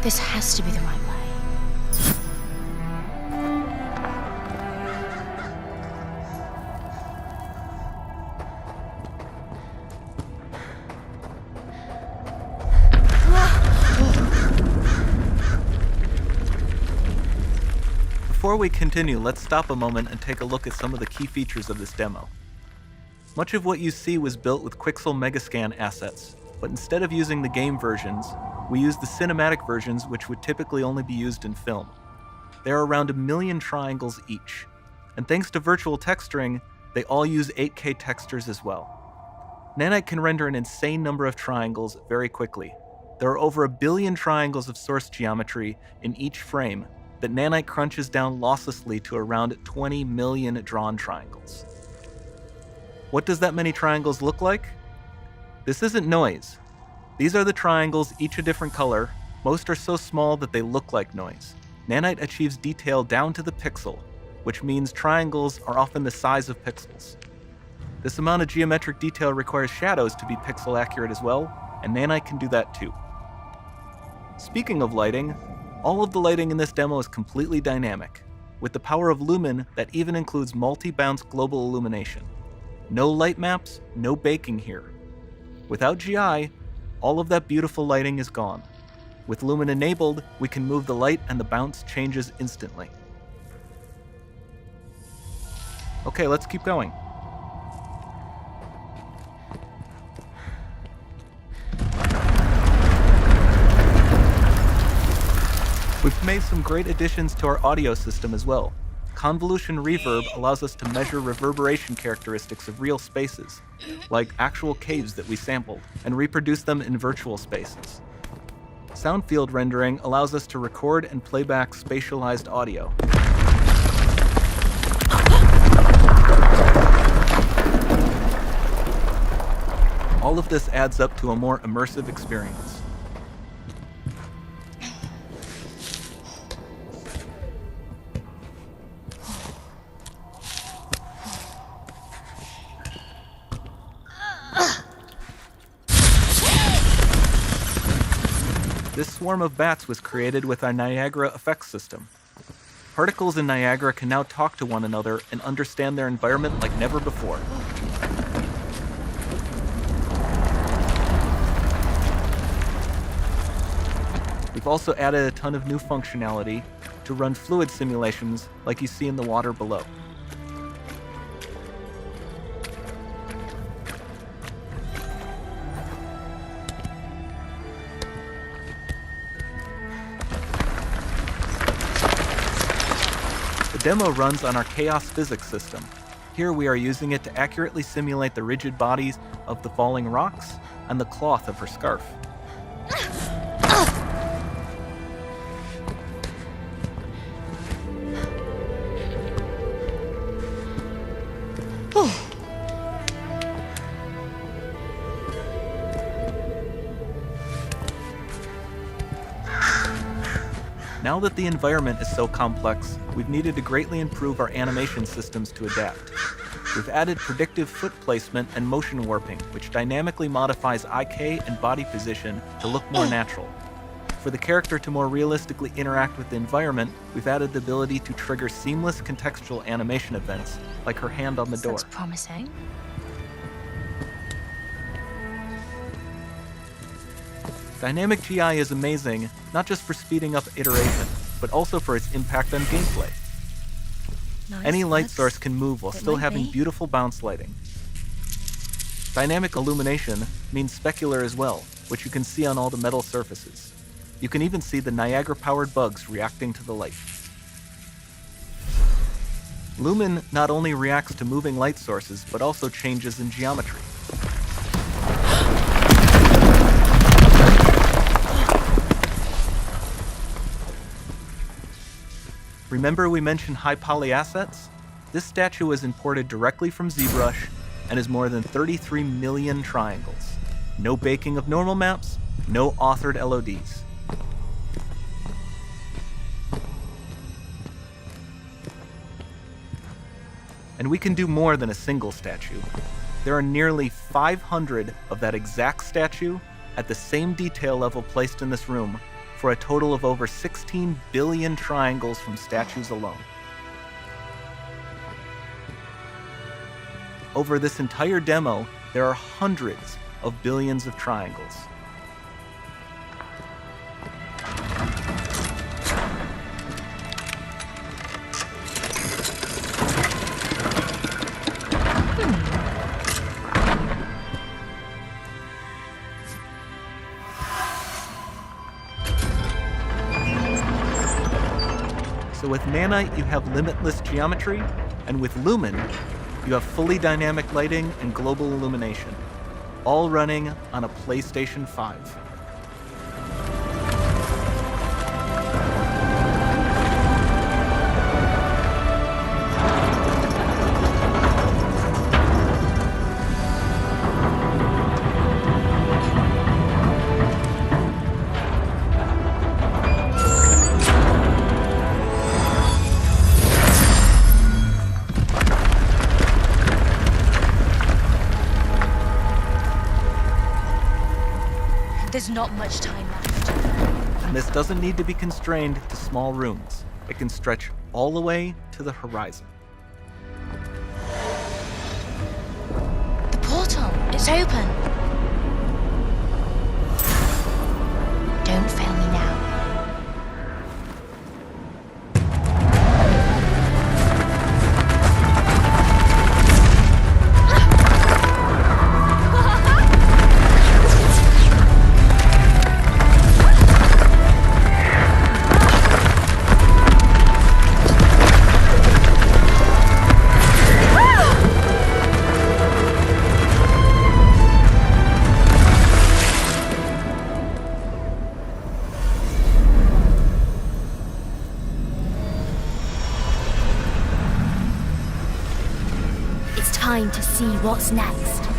This has to be the right way. Before we continue, let's stop a moment and take a look at some of the key features of this demo. Much of what you see was built with Quixel Megascan assets, but instead of using the game versions, we used the cinematic versions, which would typically only be used in film. There are around 1 million triangles each, and thanks to virtual texturing, they all use 8K textures as well. Nanite can render an insane number of triangles very quickly. There are over 1 billion triangles of source geometry in each frame that Nanite crunches down losslessly to around 20 million drawn triangles. What does that many triangles look like? This isn't noise. These are the triangles, each a different color. Most are so small that they look like noise. Nanite achieves detail down to the pixel, which means triangles are often the size of pixels. This amount of geometric detail requires shadows to be pixel accurate as well, and Nanite can do that too. Speaking of lighting, all of the lighting in this demo is completely dynamic, with the power of Lumen that even includes multi-bounce global illumination. No light maps, no baking here. Without GI, all of that beautiful lighting is gone. With Lumen enabled, we can move the light and the bounce changes instantly. Okay, let's keep going. We've made some great additions to our audio system as well. Convolution reverb allows us to measure reverberation characteristics of real spaces, like actual caves that we sampled, and reproduce them in virtual spaces. Sound field rendering allows us to record and playback spatialized audio. All of this adds up to a more immersive experience. This swarm of bats was created with our Niagara effects system. Particles in Niagara can now talk to one another and understand their environment like never before. We've also added a ton of new functionality to run fluid simulations like you see in the water below. The demo runs on our chaos physics system. Here we are using it to accurately simulate the rigid bodies of the falling rocks and the cloth of her scarf. Now that the environment is so complex, we've needed to greatly improve our animation systems to adapt. We've added predictive foot placement and motion warping, which dynamically modifies IK and body position to look more natural. For the character to more realistically interact with the environment, we've added the ability to trigger seamless contextual animation events, like her hand on the door. Sounds promising. Dynamic GI is amazing, not just for speeding up iteration, but also for its impact on gameplay. Nice. Any light source can move while still having beautiful bounce lighting. Dynamic illumination means specular as well, which you can see on all the metal surfaces. You can even see the Niagara-powered bugs reacting to the light. Lumen not only reacts to moving light sources, but also changes in geometry. Remember we mentioned high poly assets? This statue was imported directly from ZBrush and is more than 33 million triangles. No baking of normal maps, no authored LODs. And we can do more than a single statue. There are nearly 500 of that exact statue at the same detail level placed in this room for a total of over 16 billion triangles from statues alone. Over this entire demo, there are hundreds of billions of triangles. So with Nanite, you have limitless geometry, and with Lumen, you have fully dynamic lighting and global illumination, all running on a PlayStation 5. There's not much time left. And this doesn't need to be constrained to small rooms. It can stretch all the way to the horizon. The portal, it's open. Don't fail me now. It's time to see what's next.